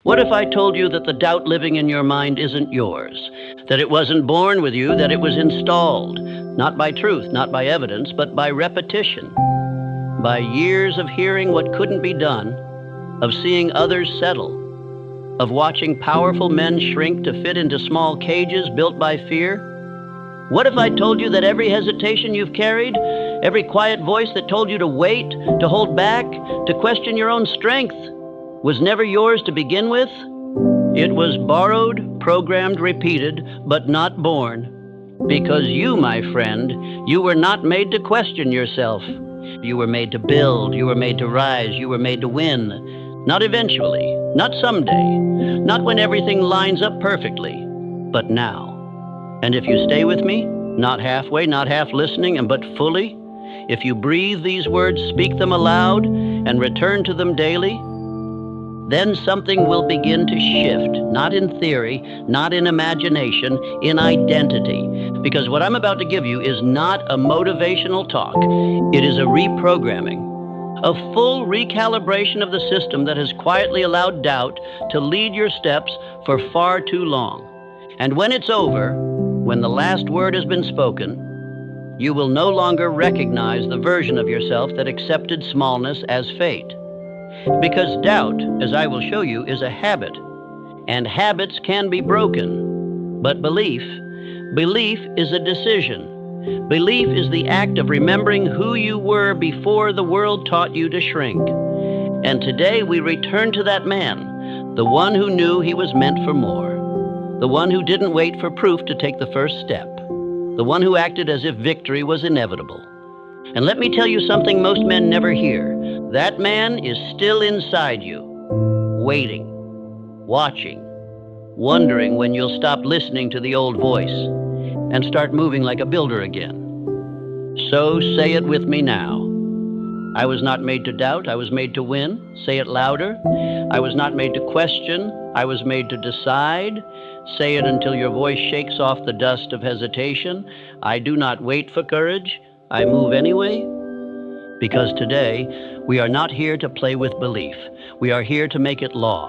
What if I told you that the doubt living in your mind isn't yours, that it wasn't born with you, that it was installed, not by truth, not by evidence, but by repetition, by years of hearing what couldn't be done, of seeing others settle, of watching powerful men shrink to fit into small cages built by fear? What if I told you that every hesitation you've carried, every quiet voice that told you to wait, to hold back, to question your own strength, was never yours to begin with? It was borrowed, programmed, repeated, but not born. Because you, my friend, you were not made to question yourself. You were made to build, you were made to rise, you were made to win. Not eventually, not someday, not when everything lines up perfectly, but now. And if you stay with me, not halfway, not half listening, but fully, if you breathe these words, speak them aloud, and return to them daily, then something will begin to shift, not in theory, not in imagination, in identity. Because what I'm about to give you is not a motivational talk. It is a reprogramming, a full recalibration of the system that has quietly allowed doubt to lead your steps for far too long. And when it's over, when the last word has been spoken, you will no longer recognize the version of yourself that accepted smallness as fate. Because doubt, as I will show you, is a habit, and habits can be broken. But belief is a decision. Belief is the act of remembering who you were before the world taught you to shrink. And today we return to that man, the one who knew he was meant for more, the one who didn't wait for proof to take the first step, the one who acted as if victory was inevitable. And let me tell you something most men never hear. That man is still inside you, waiting, watching, wondering when you'll stop listening to the old voice and start moving like a builder again. So say it with me now. I was not made to doubt, I was made to win. Say it louder. I was not made to question, I was made to decide. Say it until your voice shakes off the dust of hesitation. I do not wait for courage, I move anyway. Because today, we are not here to play with belief. We are here to make it law.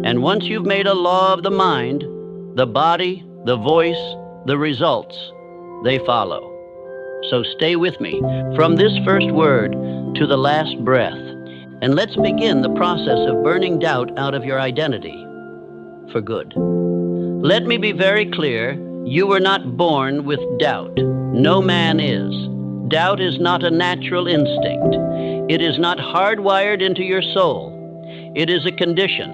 And once you've made a law of the mind, the body, the voice, the results, they follow. So stay with me from this first word to the last breath. And let's begin the process of burning doubt out of your identity for good. Let me be very clear. You were not born with doubt. No man is. Doubt is not a natural instinct. It is not hardwired into your soul. It is a condition,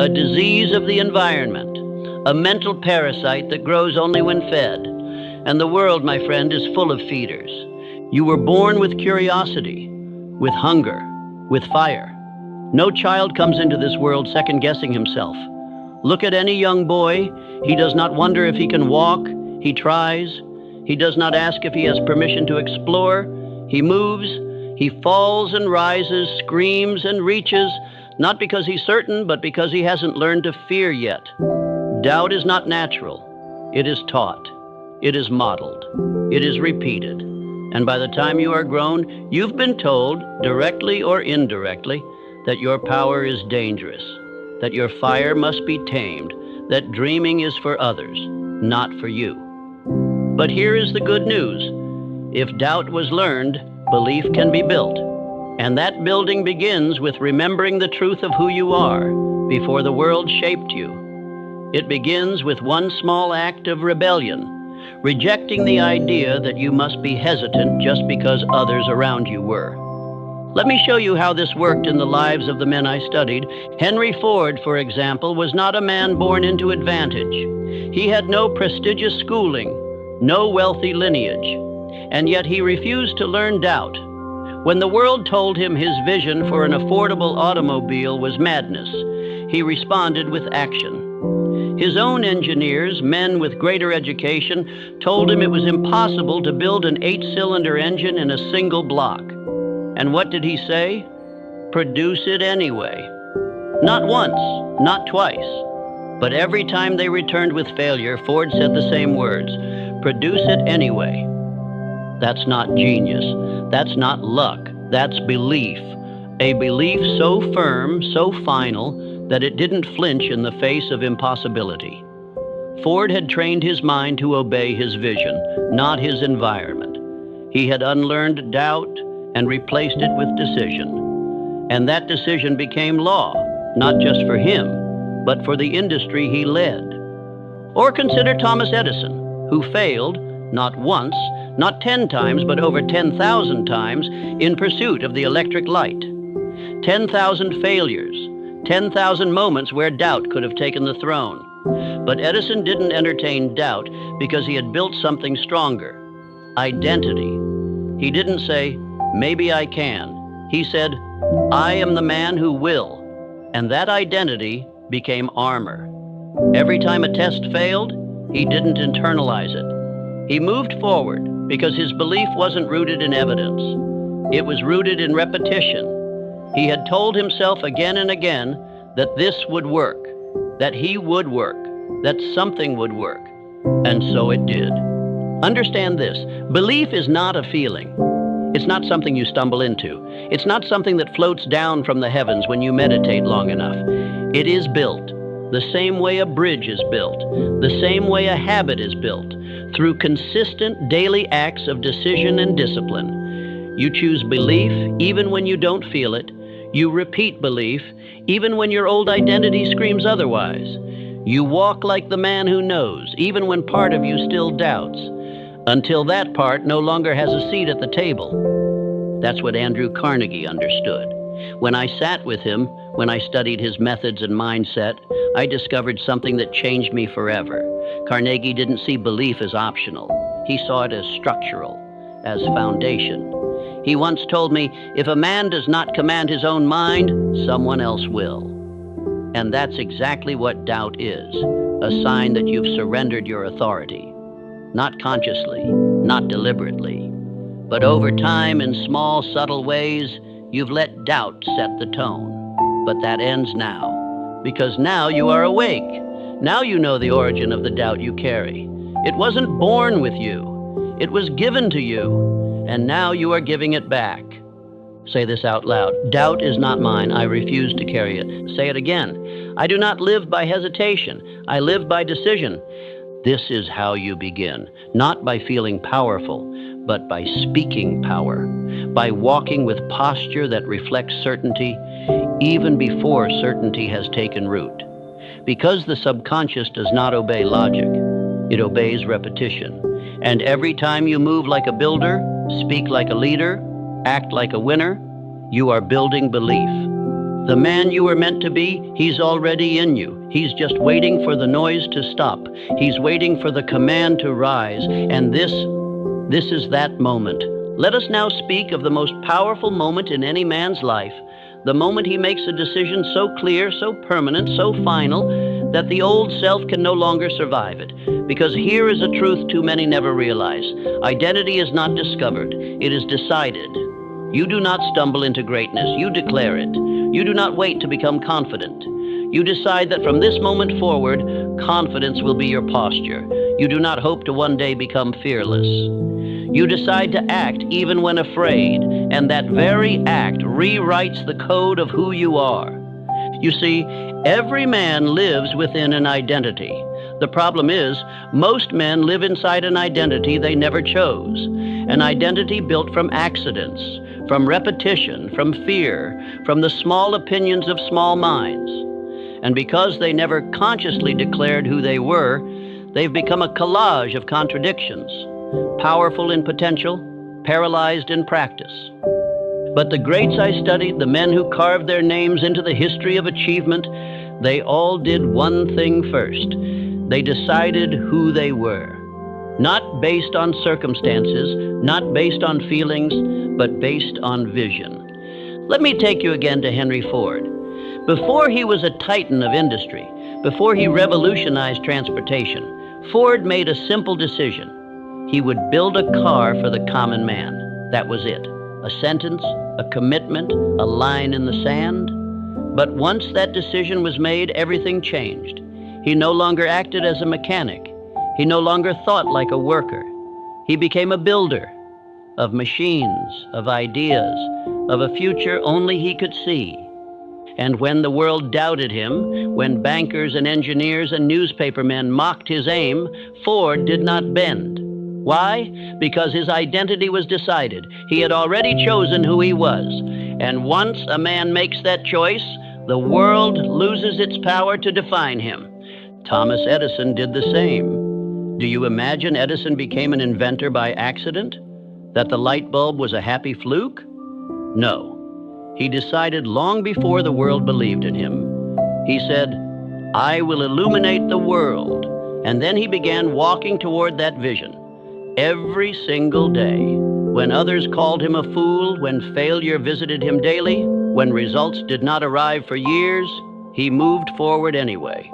a disease of the environment, a mental parasite that grows only when fed. And the world, my friend, is full of feeders. You were born with curiosity, with hunger, with fire. No child comes into this world second-guessing himself. Look at any young boy. He does not wonder if he can walk. He tries. He does not ask if he has permission to explore. He moves, he falls and rises, screams and reaches, not because he's certain, but because he hasn't learned to fear yet. Doubt is not natural. It is taught. It is modeled. It is repeated. And by the time you are grown, you've been told, directly or indirectly, that your power is dangerous, that your fire must be tamed, that dreaming is for others, not for you. But here is the good news. If doubt was learned, belief can be built. And that building begins with remembering the truth of who you are before the world shaped you. It begins with one small act of rebellion, rejecting the idea that you must be hesitant just because others around you were. Let me show you how this worked in the lives of the men I studied. Henry Ford, for example, was not a man born into advantage. He had no prestigious schooling, no wealthy lineage, and yet he refused to learn doubt. When the world told him his vision for an affordable automobile was madness, he responded with action. His own engineers, men with greater education, told him it was impossible to build an 8-cylinder engine in a single block. And what did he say? Produce it anyway. Not once, not twice, but every time they returned with failure, Ford said the same words: produce it anyway. That's not genius. That's not luck. That's belief. A belief so firm, so final, that it didn't flinch in the face of impossibility. Ford had trained his mind to obey his vision, not his environment. He had unlearned doubt and replaced it with decision. And that decision became law, not just for him, but for the industry he led. Or consider Thomas Edison, who failed, not once, not 10 times, but over 10,000 times in pursuit of the electric light. 10,000 failures, 10,000 moments where doubt could have taken the throne. But Edison didn't entertain doubt because he had built something stronger: identity. He didn't say, "Maybe I can." He said, "I am the man who will." And that identity became armor. Every time a test failed, he didn't internalize it. He moved forward because his belief wasn't rooted in evidence. It was rooted in repetition. He had told himself again and again that this would work, that he would work, that something would work. And so it did. Understand this: belief is not a feeling. It's not something you stumble into. It's not something that floats down from the heavens when you meditate long enough. It is built the same way a bridge is built, the same way a habit is built, through consistent daily acts of decision and discipline. You choose belief even when you don't feel it. You repeat belief even when your old identity screams otherwise. You walk like the man who knows, even when part of you still doubts, until that part no longer has a seat at the table. That's what Andrew Carnegie understood. When I sat with him, when I studied his methods and mindset, I discovered something that changed me forever. Carnegie didn't see belief as optional. He saw it as structural, as foundation. He once told me, if a man does not command his own mind, someone else will. And that's exactly what doubt is, a sign that you've surrendered your authority. Not consciously, not deliberately, but over time in small, subtle ways, you've let doubt set the tone. But that ends now, because now you are awake. Now you know the origin of the doubt you carry. It wasn't born with you. It was given to you, and now you are giving it back. Say this out loud: doubt is not mine. I refuse to carry it. Say it again: I do not live by hesitation. I live by decision. This is how you begin, not by feeling powerful, but by speaking power, by walking with posture that reflects certainty even before certainty has taken root. Because the subconscious does not obey logic, it obeys repetition. And every time you move like a builder, speak like a leader, act like a winner, you are building belief. The man you were meant to be, he's already in you. He's just waiting for the noise to stop. He's waiting for the command to rise. And this is that moment. Let us now speak of the most powerful moment in any man's life, the moment he makes a decision so clear, so permanent, so final, that the old self can no longer survive it. Because here is a truth too many never realize. Identity is not discovered, it is decided. You do not stumble into greatness, you declare it. You do not wait to become confident. You decide that from this moment forward, confidence will be your posture. You do not hope to one day become fearless. You decide to act even when afraid, and that very act rewrites the code of who you are. You see, every man lives within an identity. The problem is, most men live inside an identity they never chose, an identity built from accidents, from repetition, from fear, from the small opinions of small minds. And because they never consciously declared who they were, they've become a collage of contradictions, powerful in potential, paralyzed in practice. But the greats I studied, the men who carved their names into the history of achievement, they all did one thing first. They decided who they were. Not based on circumstances, not based on feelings, but based on vision. Let me take you again to Henry Ford. Before he was a titan of industry, before he revolutionized transportation, Ford made a simple decision. He would build a car for the common man. That was it. A sentence, a commitment, a line in the sand. But once that decision was made, everything changed. He no longer acted as a mechanic. He no longer thought like a worker. He became a builder of machines, of ideas, of a future only he could see. And when the world doubted him, when bankers and engineers and newspapermen mocked his aim, Ford did not bend. Why? Because his identity was decided. He had already chosen who he was. And once a man makes that choice, the world loses its power to define him. Thomas Edison did the same. Do you imagine Edison became an inventor by accident? That the light bulb was a happy fluke? No. He decided long before the world believed in him. He said, "I will illuminate the world." And then he began walking toward that vision. Every single day, when others called him a fool, when failure visited him daily, when results did not arrive for years, he moved forward anyway.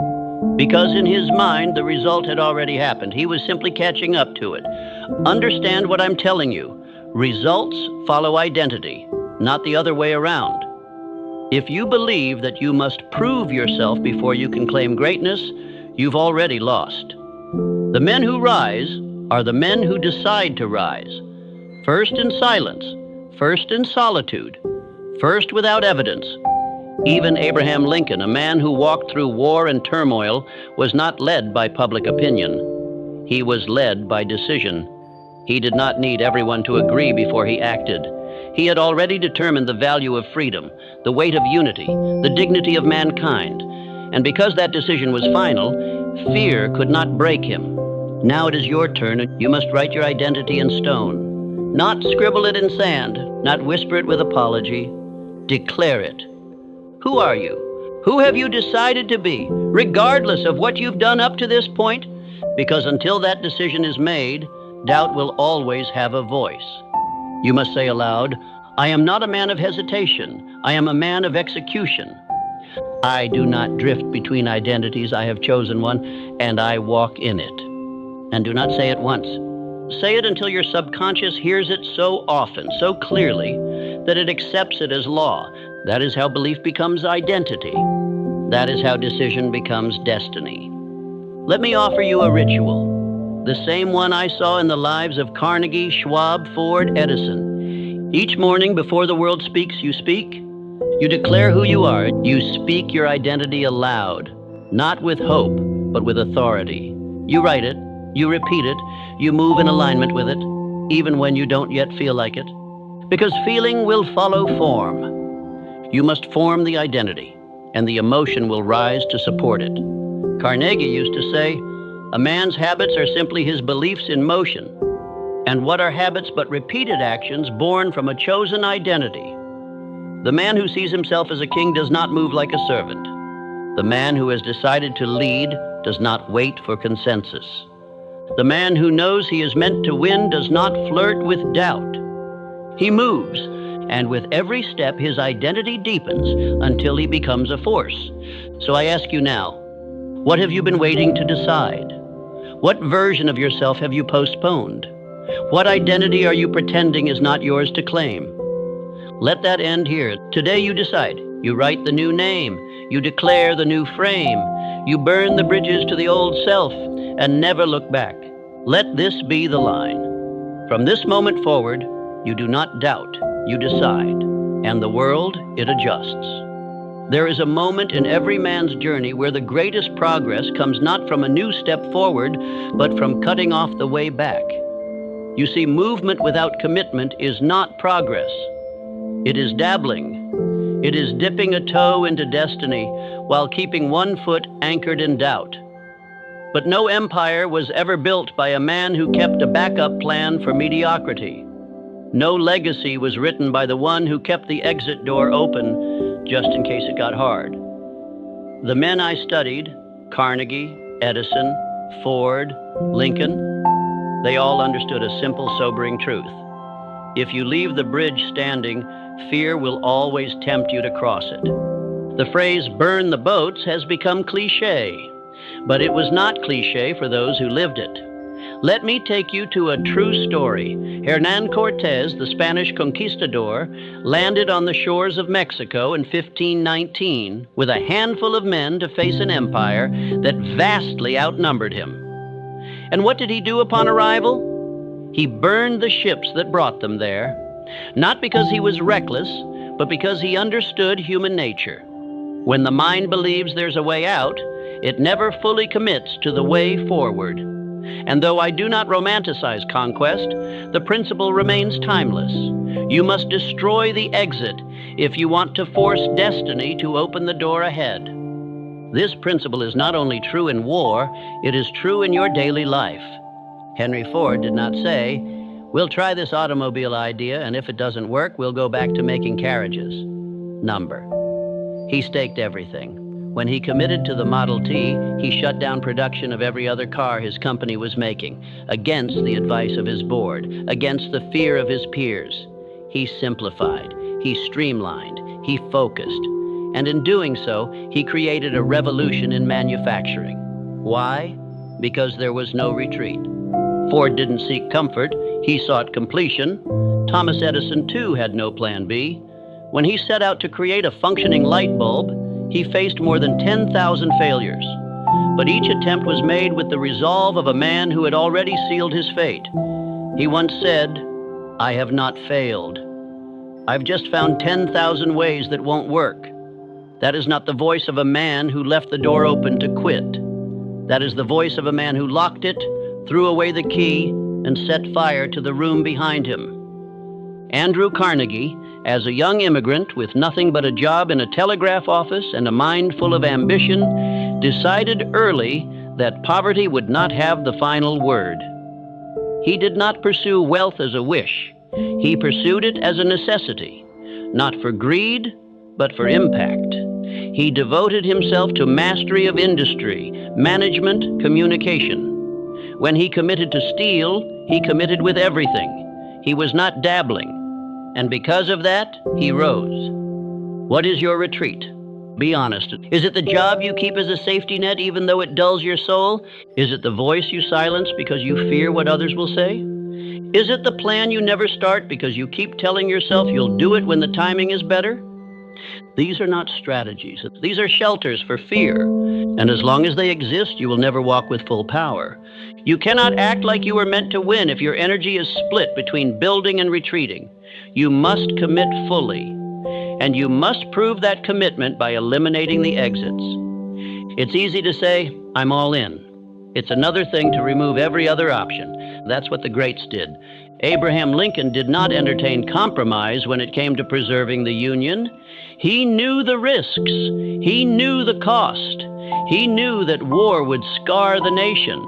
Because in his mind, the result had already happened. He was simply catching up to it. Understand what I'm telling you. Results follow identity, not the other way around. If you believe that you must prove yourself before you can claim greatness, you've already lost. The men who rise are the men who decide to rise. First in silence, first in solitude, first without evidence. Even Abraham Lincoln, a man who walked through war and turmoil, was not led by public opinion. He was led by decision. He did not need everyone to agree before he acted. He had already determined the value of freedom, the weight of unity, the dignity of mankind. And because that decision was final, fear could not break him. Now it is your turn, and you must write your identity in stone. Not scribble it in sand, not whisper it with apology. Declare it. Who are you? Who have you decided to be, regardless of what you've done up to this point? Because until that decision is made, doubt will always have a voice. You must say aloud, "I am not a man of hesitation. I am a man of execution. I do not drift between identities. I have chosen one, and I walk in it." And do not say it once. Say it until your subconscious hears it so often, so clearly, that it accepts it as law. That is how belief becomes identity. That is how decision becomes destiny. Let me offer you a ritual, the same one I saw in the lives of Carnegie, Schwab, Ford, Edison. Each morning before the world speaks, you speak. You declare who you are. You speak your identity aloud, not with hope, but with authority. You write it. You repeat it, you move in alignment with it, even when you don't yet feel like it. Because feeling will follow form. You must form the identity, and the emotion will rise to support it. Carnegie used to say, "A man's habits are simply his beliefs in motion." And what are habits but repeated actions born from a chosen identity? The man who sees himself as a king does not move like a servant. The man who has decided to lead does not wait for consensus. The man who knows he is meant to win does not flirt with doubt. He moves, and with every step his identity deepens until he becomes a force. So I ask you now, what have you been waiting to decide? What version of yourself have you postponed? What identity are you pretending is not yours to claim? Let that end here. Today you decide. You write the new name. You declare the new frame. You burn the bridges to the old self and never look back. Let this be the line. From this moment forward, you do not doubt, you decide, and the world, it adjusts. There is a moment in every man's journey where the greatest progress comes not from a new step forward, but from cutting off the way back. You see, movement without commitment is not progress. It is dabbling. It is dipping a toe into destiny while keeping one foot anchored in doubt. But no empire was ever built by a man who kept a backup plan for mediocrity. No legacy was written by the one who kept the exit door open just in case it got hard. The men I studied, Carnegie, Edison, Ford, Lincoln, they all understood a simple, sobering truth. If you leave the bridge standing, fear will always tempt you to cross it. The phrase "burn the boats" has become cliché, but it was not cliché for those who lived it. Let me take you to a true story. Hernán Cortés, the Spanish conquistador, landed on the shores of Mexico in 1519 with a handful of men to face an empire that vastly outnumbered him. And what did he do upon arrival? He burned the ships that brought them there, not because he was reckless, but because he understood human nature. When the mind believes there's a way out, it never fully commits to the way forward. And though I do not romanticize conquest, the principle remains timeless. You must destroy the exit if you want to force destiny to open the door ahead. This principle is not only true in war, it is true in your daily life. Henry Ford did not say, "We'll try this automobile idea, and if it doesn't work, we'll go back to making carriages." Number. He staked everything. When he committed to the Model T, he shut down production of every other car his company was making, against the advice of his board, against the fear of his peers. He simplified, he streamlined, he focused, and in doing so, he created a revolution in manufacturing. Why? Because there was no retreat. Ford didn't seek comfort, he sought completion. Thomas Edison, too, had no plan B. When he set out to create a functioning light bulb, he faced more than 10,000 failures. But each attempt was made with the resolve of a man who had already sealed his fate. He once said, "I have not failed. I've just found 10,000 ways that won't work." That is not the voice of a man who left the door open to quit. That is the voice of a man who locked it, threw away the key, and set fire to the room behind him. Andrew Carnegie, as a young immigrant with nothing but a job in a telegraph office and a mind full of ambition, decided early that poverty would not have the final word. He did not pursue wealth as a wish. He pursued it as a necessity, not for greed, but for impact. He devoted himself to mastery of industry, management, communication. When he committed to steal, he committed with everything. He was not dabbling. And because of that, he rose. What is your retreat? Be honest. Is it the job you keep as a safety net even though it dulls your soul? Is it the voice you silence because you fear what others will say? Is it the plan you never start because you keep telling yourself you'll do it when the timing is better? These are not strategies. These are shelters for fear. And as long as they exist, you will never walk with full power. You cannot act like you were meant to win if your energy is split between building and retreating. You must commit fully, and you must prove that commitment by eliminating the exits. It's easy to say, "I'm all in." It's another thing to remove every other option. That's what the greats did. Abraham Lincoln did not entertain compromise when it came to preserving the Union. He knew the risks. He knew the cost. He knew that war would scar the nation.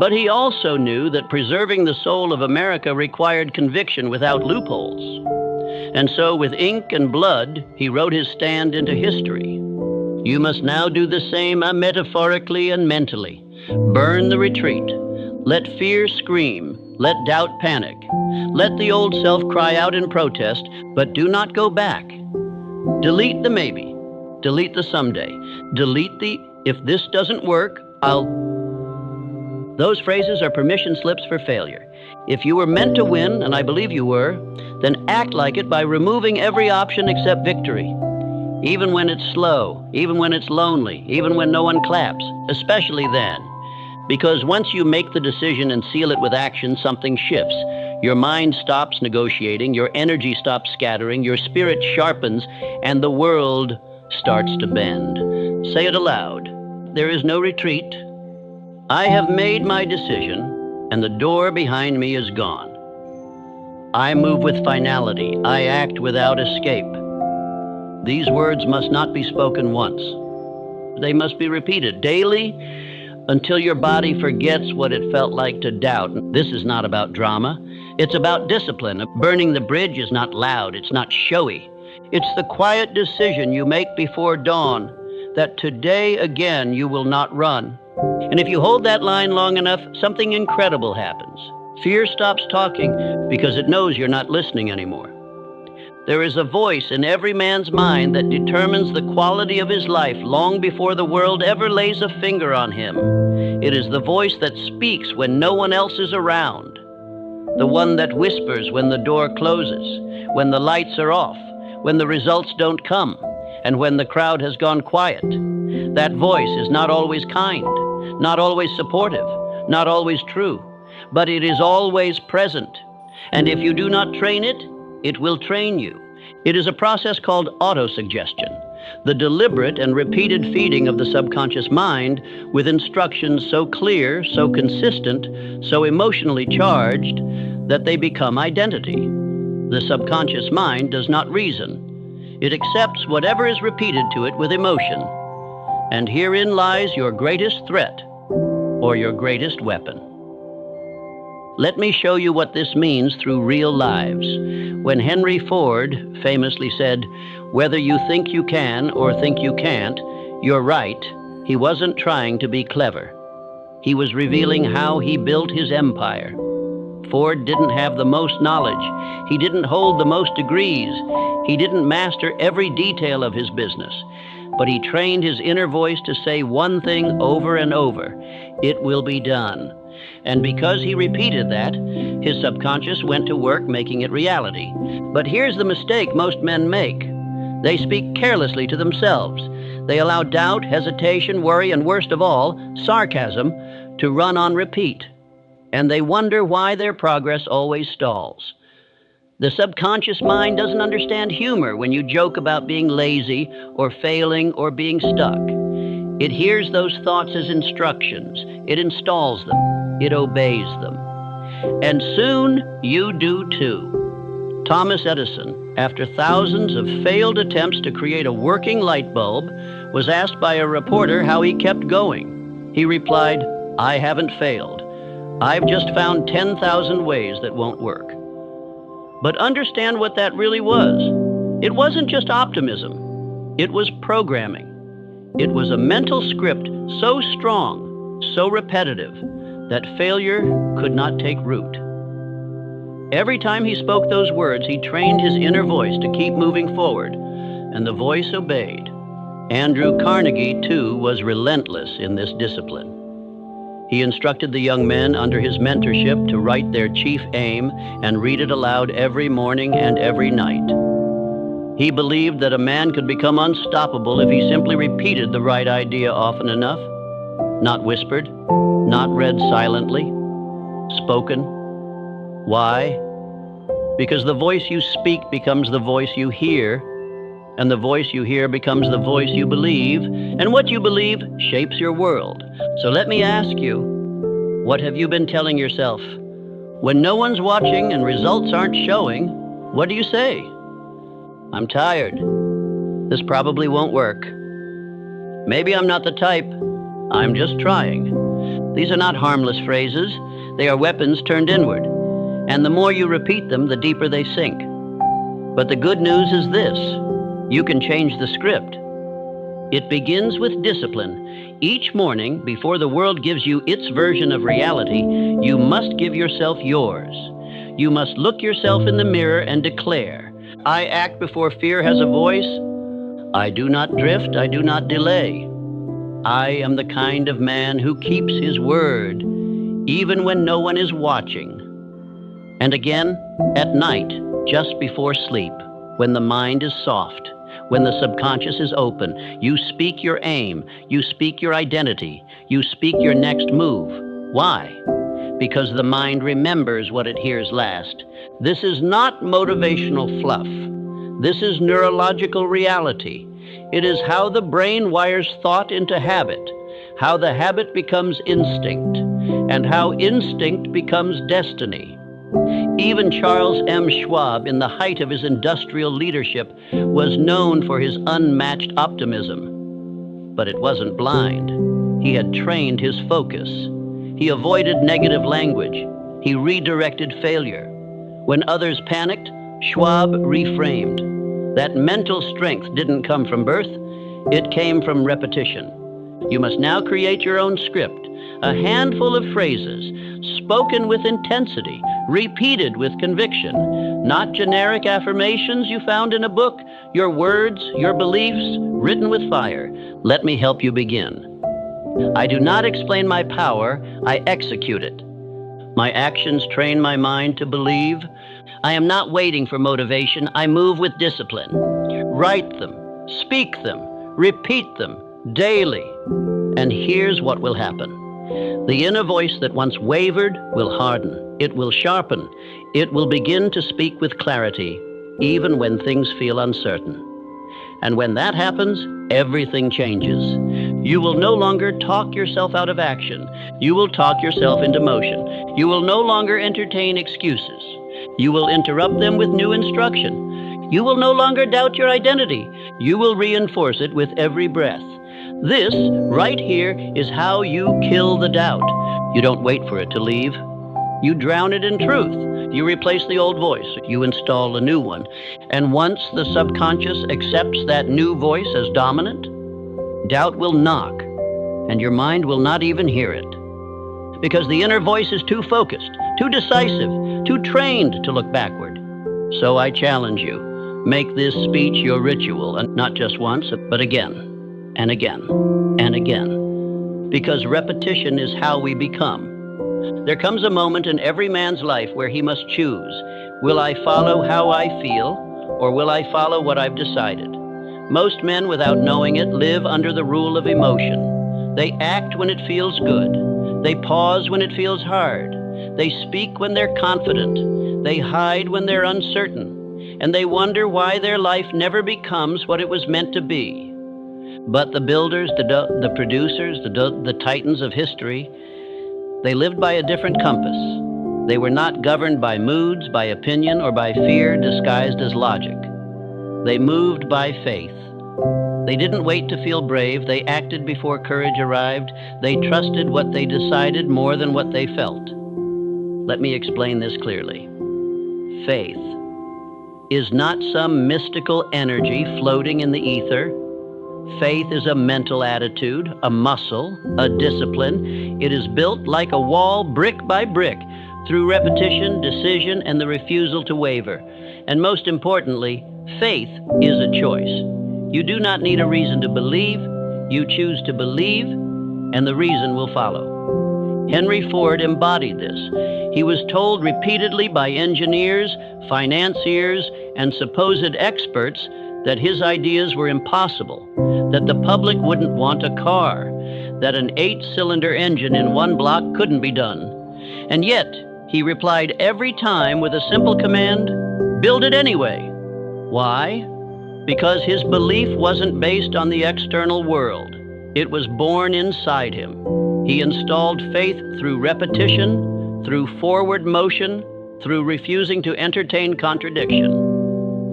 But he also knew that preserving the soul of America required conviction without loopholes. And so, with ink and blood, he wrote his stand into history. You must now do the same metaphorically and mentally. Burn the retreat. Let fear scream. Let doubt panic. Let the old self cry out in protest, but do not go back. Delete the maybe. Delete the someday. Delete the "if this doesn't work, I'll..." Those phrases are permission slips for failure. If you were meant to win, and I believe you were, then act like it by removing every option except victory. Even when it's slow, even when it's lonely, even when no one claps, especially then. Because once you make the decision and seal it with action, something shifts. Your mind stops negotiating, your energy stops scattering, your spirit sharpens, and the world starts to bend. Say it aloud. There is no retreat. I have made my decision, and the door behind me is gone. I move with finality. I act without escape. These words must not be spoken once. They must be repeated daily until your body forgets what it felt like to doubt. This is not about drama. It's about discipline. Burning the bridge is not loud. It's not showy. It's the quiet decision you make before dawn that today again you will not run. And if you hold that line long enough, something incredible happens. Fear stops talking because it knows you're not listening anymore. There is a voice in every man's mind that determines the quality of his life long before the world ever lays a finger on him. It is the voice that speaks when no one else is around. The one that whispers when the door closes, when the lights are off, when the results don't come, and when the crowd has gone quiet. That voice is not always kind, not always supportive, not always true, but it is always present. And if you do not train it, it will train you. It is a process called autosuggestion. The deliberate and repeated feeding of the subconscious mind with instructions so clear, so consistent, so emotionally charged that they become identity. The subconscious mind does not reason. It accepts whatever is repeated to it with emotion. And herein lies your greatest threat or your greatest weapon. Let me show you what this means through real lives. When Henry Ford famously said, "Whether you think you can or think you can't, you're right," he wasn't trying to be clever. He was revealing how he built his empire. Ford didn't have the most knowledge. He didn't hold the most degrees. He didn't master every detail of his business. But he trained his inner voice to say one thing over and over: "It will be done." And because he repeated that, his subconscious went to work making it reality. But here's the mistake most men make. They speak carelessly to themselves. They allow doubt, hesitation, worry, and worst of all, sarcasm, to run on repeat. And they wonder why their progress always stalls. The subconscious mind doesn't understand humor when you joke about being lazy or failing or being stuck. It hears those thoughts as instructions. It installs them. It obeys them. And soon you do too. Thomas Edison, after thousands of failed attempts to create a working light bulb, was asked by a reporter how he kept going. He replied, "I haven't failed. I've just found 10,000 ways that won't work." But understand what that really was. It wasn't just optimism. It was programming. It was a mental script so strong, so repetitive, that failure could not take root. Every time he spoke those words, he trained his inner voice to keep moving forward, and the voice obeyed. Andrew Carnegie, too, was relentless in this discipline. He instructed the young men under his mentorship to write their chief aim and read it aloud every morning and every night. He believed that a man could become unstoppable if he simply repeated the right idea often enough. Not whispered, not read silently, spoken. Why? Because the voice you speak becomes the voice you hear, and the voice you hear becomes the voice you believe, and what you believe shapes your world. So let me ask you, what have you been telling yourself? When no one's watching and results aren't showing, what do you say? "I'm tired. This probably won't work. Maybe I'm not the type. I'm just trying." These are not harmless phrases. They are weapons turned inward. And the more you repeat them, the deeper they sink. But the good news is this: you can change the script. It begins with discipline. Each morning, before the world gives you its version of reality, you must give yourself yours. You must look yourself in the mirror and declare, "I act before fear has a voice. I do not drift, I do not delay. I am the kind of man who keeps his word, even when no one is watching." And again, at night, just before sleep, when the mind is soft, when the subconscious is open, you speak your aim, you speak your identity, you speak your next move. Why? Because the mind remembers what it hears last. This is not motivational fluff. This is neurological reality. It is how the brain wires thought into habit, how the habit becomes instinct, and how instinct becomes destiny. Even Charles M. Schwab, in the height of his industrial leadership, was known for his unmatched optimism. But it wasn't blind. He had trained his focus. He avoided negative language. He redirected failure. When others panicked, Schwab reframed. That mental strength didn't come from birth. It came from repetition. You must now create your own script, a handful of phrases, spoken with intensity, repeated with conviction, not generic affirmations you found in a book, your words, your beliefs, written with fire. Let me help you begin. I do not explain my power, I execute it. My actions train my mind to believe. I am not waiting for motivation, I move with discipline. Write them, speak them, repeat them daily. And here's what will happen. The inner voice that once wavered will harden. It will sharpen. It will begin to speak with clarity, even when things feel uncertain. And when that happens, everything changes. You will no longer talk yourself out of action. You will talk yourself into motion. You will no longer entertain excuses. You will interrupt them with new instruction. You will no longer doubt your identity. You will reinforce it with every breath. This, right here, is how you kill the doubt. You don't wait for it to leave. You drown it in truth. You replace the old voice. You install a new one. And once the subconscious accepts that new voice as dominant, doubt will knock, and your mind will not even hear it. Because the inner voice is too focused, too decisive, too trained to look backward. So I challenge you, make this speech your ritual, and not just once, but again, and again, and again. Because repetition is how we become. There comes a moment in every man's life where he must choose. Will I follow how I feel, or will I follow what I've decided? Most men, without knowing it, live under the rule of emotion. They act when it feels good. They pause when it feels hard. They speak when they're confident. They hide when they're uncertain. And they wonder why their life never becomes what it was meant to be. But the builders, the producers, the titans of history, they lived by a different compass. They were not governed by moods, by opinion, or by fear disguised as logic. They moved by faith. They didn't wait to feel brave. They acted before courage arrived. They trusted what they decided more than what they felt. Let me explain this clearly. Faith is not some mystical energy floating in the ether. Faith is a mental attitude, a muscle, a discipline. It is built like a wall, brick by brick, through repetition, decision, and the refusal to waver. And most importantly, faith is a choice. You do not need a reason to believe. You choose to believe, and the reason will follow. Henry Ford embodied this. He was told repeatedly by engineers, financiers, and supposed experts that his ideas were impossible, that the public wouldn't want a car, that an 8-cylinder engine in one block couldn't be done. And yet, he replied every time with a simple command, build it anyway. Why? Because his belief wasn't based on the external world. It was born inside him. He installed faith through repetition, through forward motion, through refusing to entertain contradiction.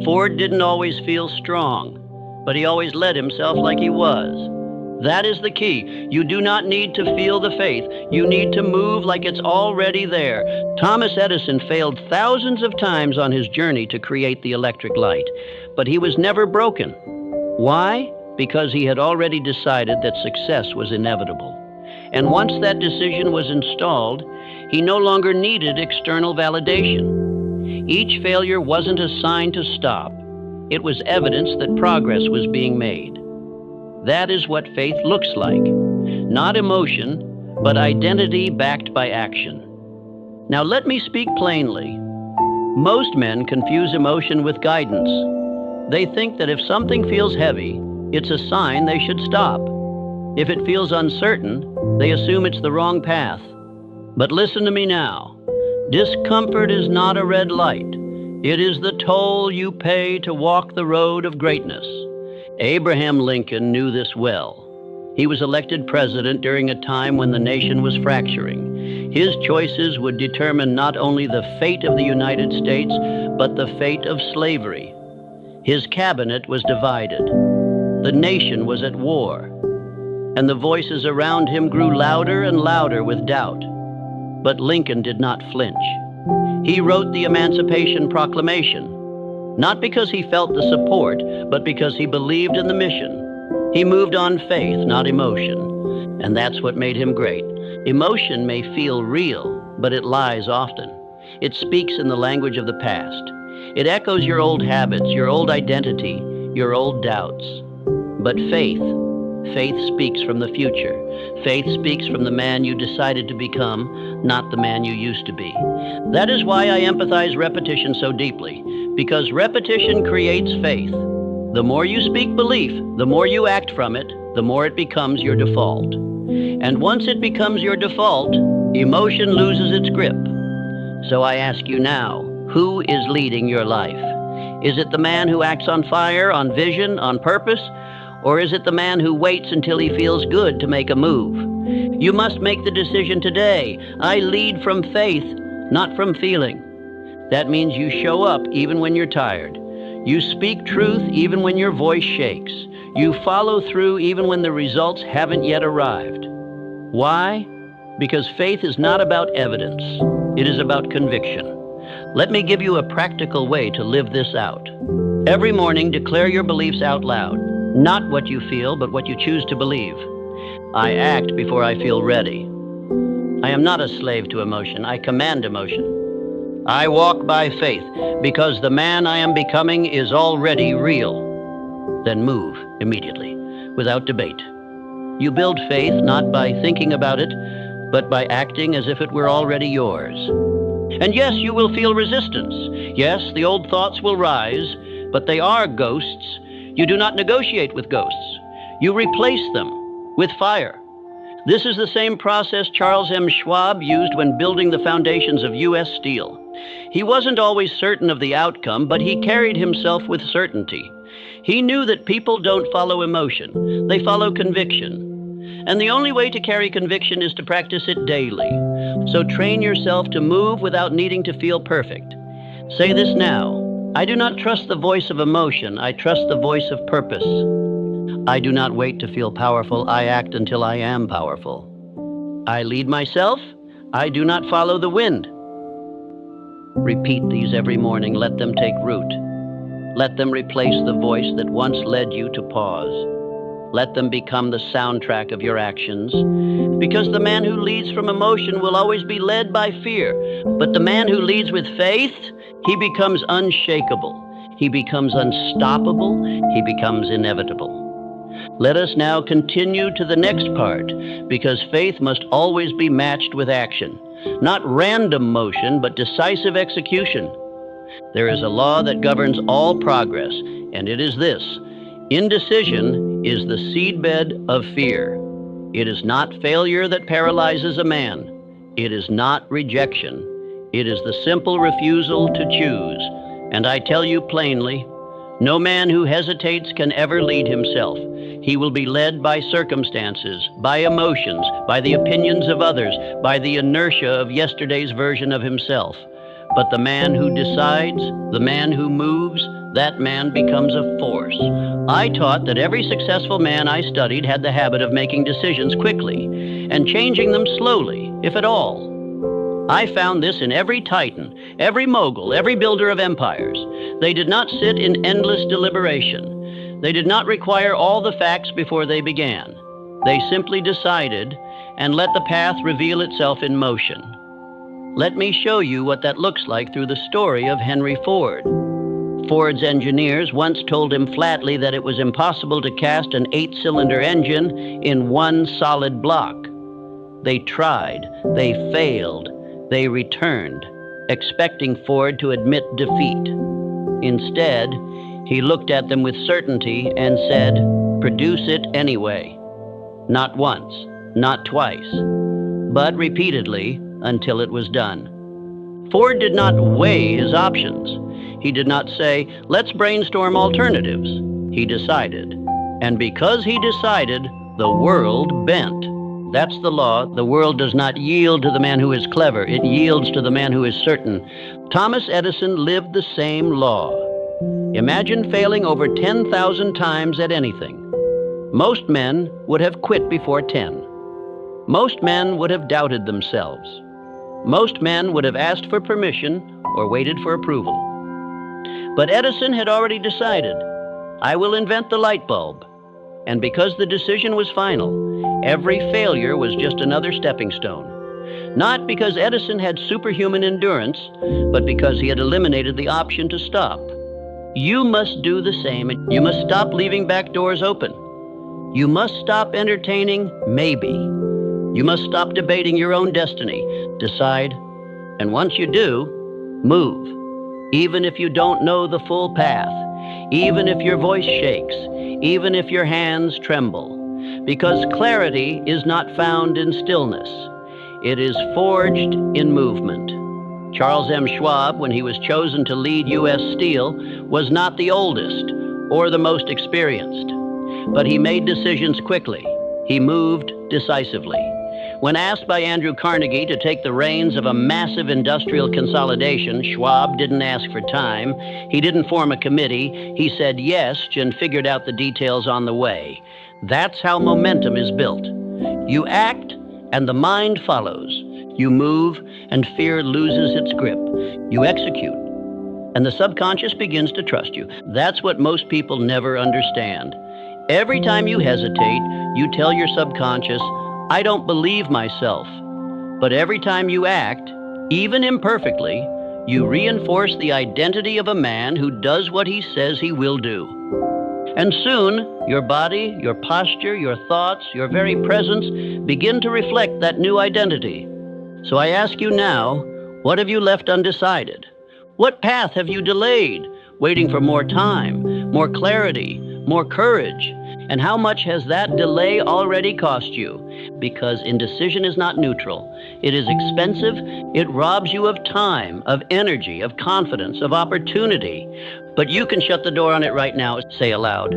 Ford didn't always feel strong, but he always led himself like he was. That is the key. You do not need to feel the faith. You need to move like it's already there. Thomas Edison failed thousands of times on his journey to create the electric light, but he was never broken. Why? Because he had already decided that success was inevitable. And once that decision was installed, he no longer needed external validation. Each failure wasn't a sign to stop. It was evidence that progress was being made. That is what faith looks like. Not emotion, but identity backed by action. Now let me speak plainly. Most men confuse emotion with guidance. They think that if something feels heavy, it's a sign they should stop. If it feels uncertain, they assume it's the wrong path. But listen to me now. Discomfort is not a red light. It is the toll you pay to walk the road of greatness. Abraham Lincoln knew this well. He was elected president during a time when the nation was fracturing. His choices would determine not only the fate of the United States, but the fate of slavery. His cabinet was divided. The nation was at war. And the voices around him grew louder and louder with doubt. But Lincoln did not flinch. He wrote the Emancipation Proclamation, not because he felt the support, but because he believed in the mission. He moved on faith, not emotion, and that's what made him great. Emotion may feel real, but it lies often. It speaks in the language of the past. It echoes your old habits, your old identity, your old doubts. But faith speaks from the future. Faith speaks from the man you decided to become, not the man you used to be. That is why I empathize repetition so deeply, because repetition creates faith. The more you speak belief, the more you act from it, the more it becomes your default. And once it becomes your default, emotion loses its grip. So I ask you now, who is leading your life? Is it the man who acts on fire, on vision, on purpose? Or is it the man who waits until he feels good to make a move? You must make the decision today. I lead from faith, not from feeling. That means you show up even when you're tired. You speak truth even when your voice shakes. You follow through even when the results haven't yet arrived. Why? Because faith is not about evidence. It is about conviction. Let me give you a practical way to live this out. Every morning, declare your beliefs out loud. Not what you feel, but what you choose to believe. I act before I feel ready. I am not a slave to emotion. I command emotion. I walk by faith because the man I am becoming is already real. Then move immediately, without debate. You build faith not by thinking about it, but by acting as if it were already yours. And yes, you will feel resistance. Yes, the old thoughts will rise, but they are ghosts. You do not negotiate with ghosts. You replace them with fire. This is the same process Charles M. Schwab used when building the foundations of U.S. Steel. He wasn't always certain of the outcome, but he carried himself with certainty. He knew that people don't follow emotion, they follow conviction. And the only way to carry conviction is to practice it daily. So train yourself to move without needing to feel perfect. Say this now. I do not trust the voice of emotion. I trust the voice of purpose. I do not wait to feel powerful. I act until I am powerful. I lead myself. I do not follow the wind. Repeat these every morning. Let them take root. Let them replace the voice that once led you to pause. Let them become the soundtrack of your actions. Because the man who leads from emotion will always be led by fear. But the man who leads with faith, he becomes unshakable. He becomes unstoppable. He becomes inevitable. Let us now continue to the next part, because faith must always be matched with action. Not random motion, but decisive execution. There is a law that governs all progress, and it is this. Indecision is the seedbed of fear. It is not failure that paralyzes a man. It is not rejection. It is the simple refusal to choose. And I tell you plainly, no man who hesitates can ever lead himself. He will be led by circumstances, by emotions, by the opinions of others, by the inertia of yesterday's version of himself. But the man who decides, the man who moves, that man becomes a force. I taught that every successful man I studied had the habit of making decisions quickly and changing them slowly, if at all. I found this in every titan, every mogul, every builder of empires. They did not sit in endless deliberation. They did not require all the facts before they began. They simply decided and let the path reveal itself in motion. Let me show you what that looks like through the story of Henry Ford. Ford's engineers once told him flatly that it was impossible to cast an 8-cylinder engine in one solid block. They tried, they failed, they returned, expecting Ford to admit defeat. Instead, he looked at them with certainty and said, "Produce it anyway." Not once, not twice, but repeatedly until it was done. Ford did not weigh his options. He did not say, "Let's brainstorm alternatives." He decided. And because he decided, the world bent. That's the law. The world does not yield to the man who is clever. It yields to the man who is certain. Thomas Edison lived the same law. Imagine failing over 10,000 times at anything. Most men would have quit before 10. Most men would have doubted themselves. Most men would have asked for permission or waited for approval. But Edison had already decided, I will invent the light bulb. And because the decision was final, every failure was just another stepping stone. Not because Edison had superhuman endurance, but because he had eliminated the option to stop. You must do the same. You must stop leaving back doors open. You must stop entertaining maybe. You must stop debating your own destiny. Decide. And once you do, move. Even if you don't know the full path. Even if your voice shakes. Even if your hands tremble. Because clarity is not found in stillness. It is forged in movement. Charles M. Schwab, when he was chosen to lead U.S. Steel, was not the oldest or the most experienced, but he made decisions quickly. He moved decisively. When asked by Andrew Carnegie to take the reins of a massive industrial consolidation, Schwab didn't ask for time. He didn't form a committee. He said yes and figured out the details on the way. That's how momentum is built. You act, and the mind follows. You move, and fear loses its grip. You execute, and the subconscious begins to trust you. That's what most people never understand. Every time you hesitate, you tell your subconscious, I don't believe myself. But every time you act, even imperfectly, you reinforce the identity of a man who does what he says he will do. And soon, your body, your posture, your thoughts, your very presence begin to reflect that new identity. So I ask you now, what have you left undecided? What path have you delayed, waiting for more time, more clarity, more courage? And how much has that delay already cost you? Because indecision is not neutral. It is expensive. It robs you of time, of energy, of confidence, of opportunity. But you can shut the door on it right now. Say aloud,